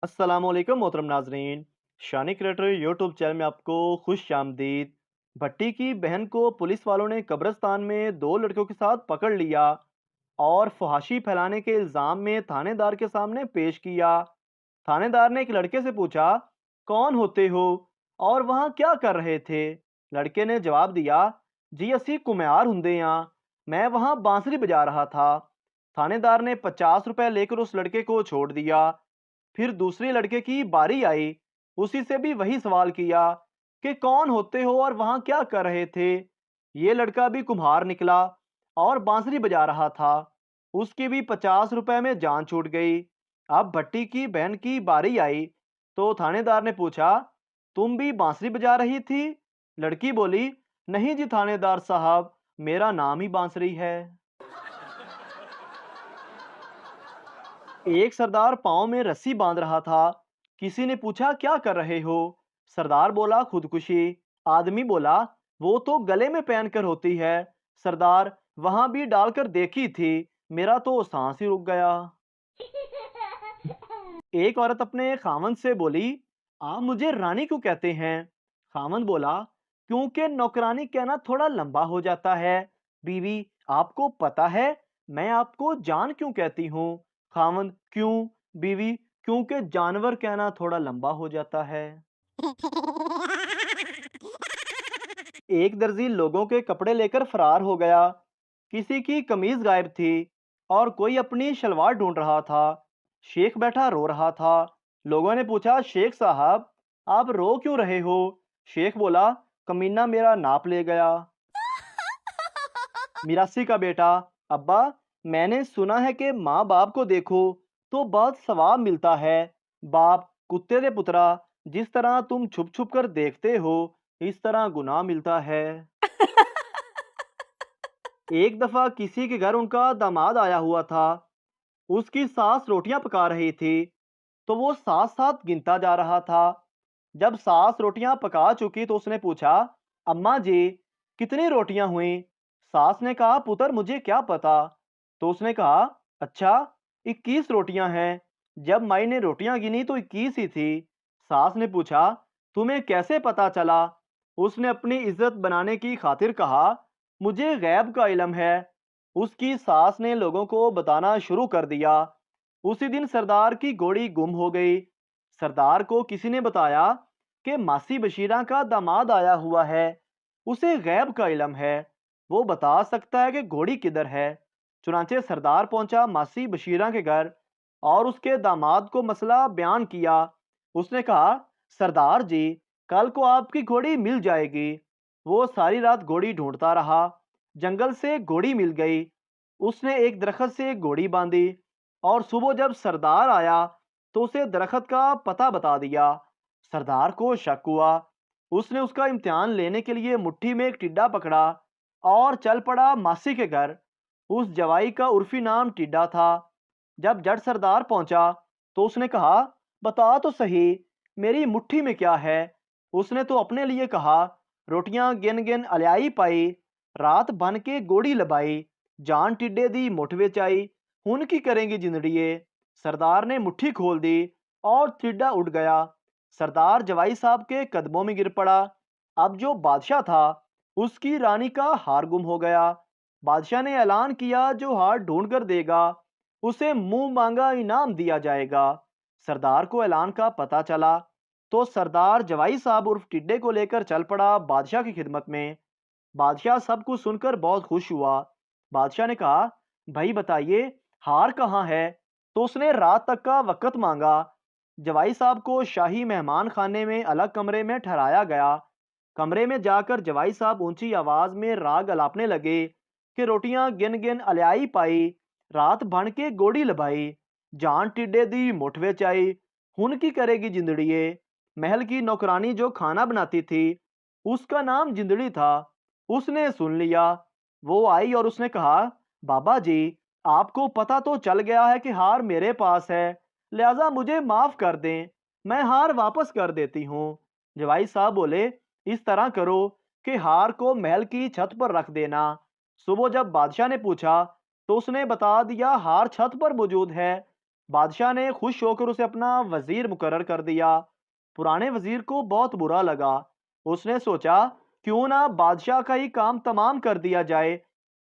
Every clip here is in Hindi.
अस्सलामुअलैकुम मोहतरम नाजरीन। शानी क्रिएटर यूट्यूब चैनल में आपको खुश आमदीद। भट्टी की बहन को पुलिस वालों ने कब्रिस्तान में दो लड़कों के साथ पकड़ लिया और फहाशी फैलाने के इल्ज़ाम में थानेदार के सामने पेश किया। थानेदार ने एक लड़के से पूछा, कौन होते हो और वहाँ क्या कर रहे थे? लड़के ने जवाब दिया, जी असी कुम्हार हुंदे हाँ, मैं वहाँ बांसुरी बजा रहा था। थानेदार ने 50 रुपए लेकर उस लड़के को छोड़ दिया। फिर दूसरे लड़के की बारी आई। उसी से भी वही सवाल किया कि कौन होते हो और वहां क्या कर रहे थे। ये लड़का भी कुम्हार निकला और बांसुरी बजा रहा था। उसकी भी 50 रुपए में जान छूट गई। अब भट्टी की बहन की बारी आई तो थानेदार ने पूछा, तुम भी बांसुरी बजा रही थी? लड़की बोली, नहीं जी थानेदार साहब, मेरा नाम ही बांसुरी है। एक सरदार पाँव में रस्सी बांध रहा था। किसी ने पूछा, क्या कर रहे हो? सरदार बोला, खुदकुशी। आदमी बोला, वो तो गले में पहनकर होती है। सरदार, वहां भी डालकर देखी थी, मेरा तो सांस ही रुक गया। एक औरत अपने खामंद से बोली, आप मुझे रानी क्यों कहते हैं? खामंद बोला, क्योंकि नौकरानी कहना थोड़ा लंबा हो जाता है। बीवी, आपको पता है मैं आपको जान क्यों कहती हूँ? खामंद, क्यों? बीवी, क्योंकि जानवर कहना थोड़ा लंबा हो जाता है। एक दर्जी लोगों के कपड़े लेकर फरार हो गया। किसी की कमीज गायब थी और कोई अपनी शलवार ढूंढ रहा था। शेख बैठा रो रहा था। लोगों ने पूछा, शेख साहब, आप रो क्यों रहे हो? शेख बोला, कमीना मेरा नाप ले गया। मिरासी का बेटा, अब्बा, मैंने सुना है कि माँ बाप को देखो तो बहुत सवाब मिलता है। बाप, कुत्ते दे पुत्रा, जिस तरह तुम छुप छुप कर देखते हो इस तरह गुनाह मिलता है। एक दफा किसी के घर उनका दामाद आया हुआ था। उसकी सास रोटियां पका रही थी तो वो साथ साथ गिनता जा रहा था। जब सास रोटियां पका चुकी तो उसने पूछा, अम्मा जी, कितनी रोटियां हुई? सास ने कहा, पुत्र मुझे क्या पता। तो उसने कहा, अच्छा, 21 रोटियां हैं। जब माई ने रोटियां गिनी तो 21 ही थी। सास ने पूछा, तुम्हें कैसे पता चला? उसने अपनी इज्जत बनाने की खातिर कहा, मुझे गैब का इल्म है। उसकी सास ने लोगों को बताना शुरू कर दिया। उसी दिन सरदार की घोड़ी गुम हो गई। सरदार को किसी ने बताया कि मासी बशीरा का दामाद आया हुआ है, उसे गैब का इल्म है, वो बता सकता है कि घोड़ी किधर है। चुनांचे सरदार पहुंचा मासी बशीरा के घर और उसके दामाद को मसला बयान किया। उसने कहा, सरदार जी, कल को आपकी घोड़ी मिल जाएगी। वो सारी रात घोड़ी ढूंढता रहा। जंगल से घोड़ी मिल गई। उसने एक दरख्त से घोड़ी बांधी और सुबह जब सरदार आया तो उसे दरख्त का पता बता दिया। सरदार को शक हुआ। उसने उसका इम्तिहान लेने के लिए मुट्ठी में एक टिड्डा पकड़ा और चल पड़ा मासी के घर। उस जवाई का उर्फी नाम टिड्डा था। जब जट सरदार पहुंचा तो उसने कहा, बता तो सही, मेरी मुट्ठी में क्या है? उसने तो अपने लिए कहा, रोटियां गिन गिन अलियाई पाई, रात बन के गोड़ी लबाई, जान टिड्डे दी मुठ विच आई, हुन की करेंगी जिंदड़िए। सरदार ने मुट्ठी खोल दी और टिड्डा उड़ गया। सरदार जवाई साहब के कदमों में गिर पड़ा। अब जो बादशाह था उसकी रानी का हार गुम हो गया। बादशाह ने ऐलान किया, जो हार ढूंढ कर देगा उसे मुंह मांगा इनाम दिया जाएगा। सरदार को ऐलान का पता चला तो सरदार जवाई साहब उर्फ टिड्डे को लेकर चल पड़ा बादशाह की खिदमत में। बादशाह सब कुछ सुनकर बहुत खुश हुआ। बादशाह ने कहा, भाई बताइए, हार कहाँ है? तो उसने रात तक का वक़्त मांगा। जवाई साहब को शाही मेहमान खाने में अलग कमरे में ठहराया गया। कमरे में जाकर जवाई साहब ऊंची आवाज में राग अलापने लगे कि रोटियां गिन गिन अलियाई पाई, रात बन के गोड़ी लबाई, जान टिड्डे दी मुठ विच आई, हुन की करेगी जिंदड़िए। महल की नौकरानी जो खाना बनाती थी उसका नाम जिंदड़ी था। उसने सुन लिया। वो आई और उसने कहा, बाबा जी, आपको पता तो चल गया है कि हार मेरे पास है, लिहाजा मुझे माफ कर दें, मैं हार वापस कर देती हूँ। जवाई साहब बोले, इस तरह करो कि हार को महल की छत पर रख देना। सुबह जब बादशाह ने पूछा तो उसने बता दिया, हार छत पर मौजूद है। बादशाह ने खुश होकर उसे अपना वजीर मुकर्रर कर दिया। पुराने वजीर को बहुत बुरा लगा। उसने सोचा क्यों ना बादशाह का ही काम तमाम कर दिया जाए।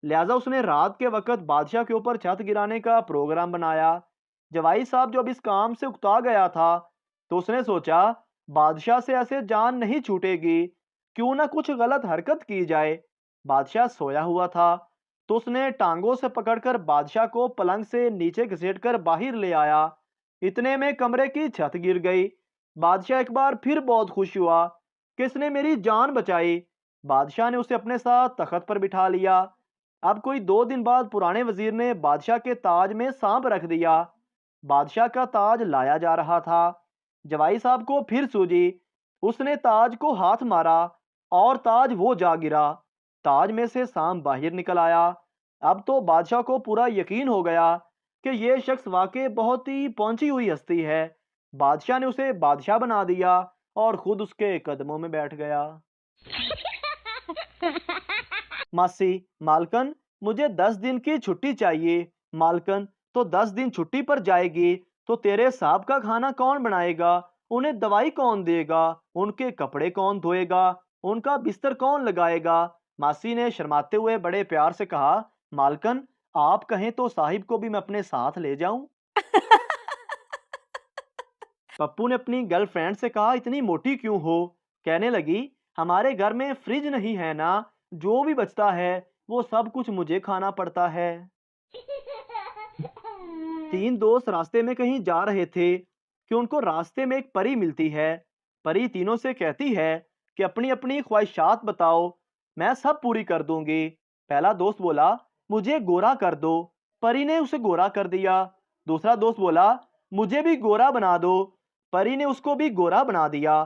लिहाजा उसने रात के वक्त बादशाह के ऊपर छत गिराने का प्रोग्राम बनाया। जवाई साहब जब इस काम से उकता गया था तो उसने सोचा बादशाह से ऐसे जान नहीं छूटेगी, क्यों ना कुछ गलत हरकत की जाए। बादशाह सोया हुआ था तो उसने टांगों से पकड़कर बादशाह को पलंग से नीचे घसीटकर बाहर ले आया। इतने में कमरे की छत गिर गई। बादशाह एक बार फिर बहुत खुश हुआ कि इसने मेरी जान बचाई। बादशाह ने उसे अपने साथ तख्त पर बिठा लिया। अब कोई 2 दिन बाद पुराने वजीर ने बादशाह के ताज में सांप रख दिया। बादशाह का ताज लाया जा रहा था। जवाई साहब को फिर सूझी। उसने ताज को हाथ मारा और ताज वो जा गिरा। ताज में से सांप बाहर निकल आया। अब तो बादशाह को पूरा यकीन हो गया कि यह शख्स वाकई बहुत ही पहुंची हुई हस्ती है। बादशाह ने उसे बादशाह बना दिया और खुद उसके कदमों में बैठ गया। मासी, मालकन, मुझे 10 दिन की छुट्टी चाहिए। मालकन, तो 10 दिन छुट्टी पर जाएगी तो तेरे साहब का खाना कौन बनाएगा? उन्हें दवाई कौन देगा? उनके कपड़े कौन धोएगा? उनका बिस्तर कौन लगाएगा? मासी ने शर्माते हुए बड़े प्यार से कहा, मालकन, आप कहें तो साहिब को भी मैं अपने साथ ले जाऊं। पप्पू ने अपनी गर्लफ्रेंड से कहा, इतनी मोटी क्यों हो? कहने लगी, हमारे घर में फ्रिज नहीं है ना, जो भी बचता है वो सब कुछ मुझे खाना पड़ता है। 3 दोस्त रास्ते में कहीं जा रहे थे कि उनको रास्ते में एक परी मिलती है। परी तीनों से कहती है कि अपनी अपनी ख्वाहिशात बताओ, मैं सब पूरी कर दूंगी। पहला दोस्त बोला, मुझे गोरा कर दो। परी ने उसे गोरा कर दिया। दूसरा दोस्त बोला, मुझे भी गोरा बना दो। परी ने उसको भी गोरा बना दिया।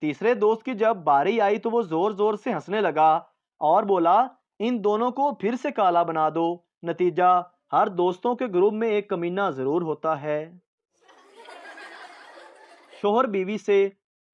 तीसरे दोस्त की जब बारी आई तो वो जोर जोर से हंसने लगा और बोला, इन दोनों को फिर से काला बना दो। नतीजा, हर दोस्तों के ग्रुप में एक कमीना जरूर होता है। शोहर बीवी से,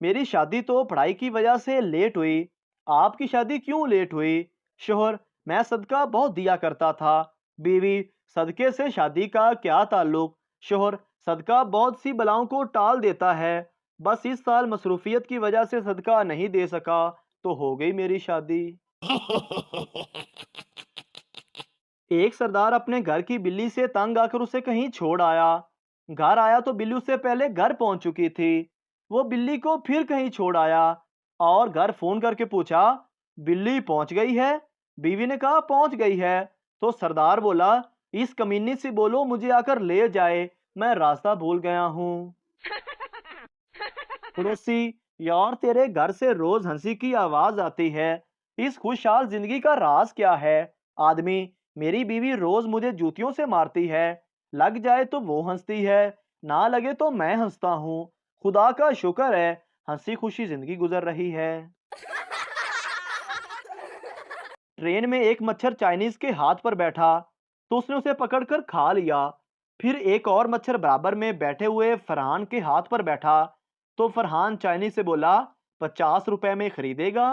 मेरी शादी तो पढ़ाई की वजह से लेट हुई, आपकी शादी क्यों लेट हुई? शोहर, मैं सदका बहुत दिया करता था। बीवी, सदके से शादी का क्या ताल्लुक? शोहर, सदका बहुत सी बलाओं को टाल देता है। बस इस साल मसरूफियत की वजह से सदका नहीं दे सका तो हो गई मेरी शादी। एक सरदार अपने घर की बिल्ली से तंग आकर उसे कहीं छोड़ आया। घर आया तो बिल्ली उससे पहले घर पहुंच चुकी थी। वो बिल्ली को फिर कहीं छोड़ आया और घर फोन करके पूछा, बिल्ली पहुंच गई है? बीवी ने कहा, पहुंच गई है। तो सरदार बोला, इस कमीनी से बोलो मुझे आकर ले जाए, मैं रास्ता भूल गया हूँ। पड़ोसी, यार तेरे घर से रोज हंसी की आवाज आती है, इस खुशहाल जिंदगी का राज क्या है? आदमी, मेरी बीवी रोज मुझे जूतियों से मारती है, लग जाए तो वो हंसती है, ना लगे तो मैं हंसता हूँ। खुदा का शुक्र है हंसी खुशी जिंदगी गुजर रही है। ट्रेन में एक मच्छर चाइनीज के हाथ पर बैठा तो उसने उसे पकड़कर खा लिया। फिर एक और मच्छर बराबर में बैठे हुए फरहान के हाथ पर बैठा तो फरहान चाइनीज से बोला, 50 रुपए में खरीदेगा?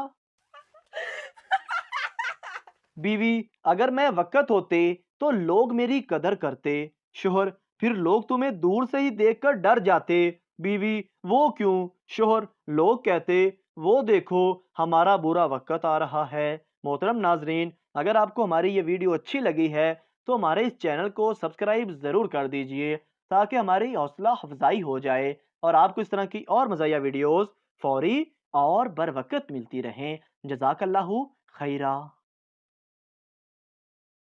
बीवी, अगर मैं वक़्त होते तो लोग मेरी कदर करते। शोहर, फिर लोग तुम्हें दूर से ही देखकर डर जाते। बीवी, वो क्यों? शोहर, लोग कहते, वो देखो हमारा बुरा वक़्त आ रहा है। मोहतरम नाजरीन, अगर आपको हमारी ये वीडियो अच्छी लगी है तो हमारे इस चैनल को सब्सक्राइब ज़रूर कर दीजिए ताकि हमारी हौसला अफजाई हो जाए और आपको इस तरह की और मज़ाया वीडियोस फौरी और बर वक़्त मिलती रहें। जज़ाकल्लाहु खैरा।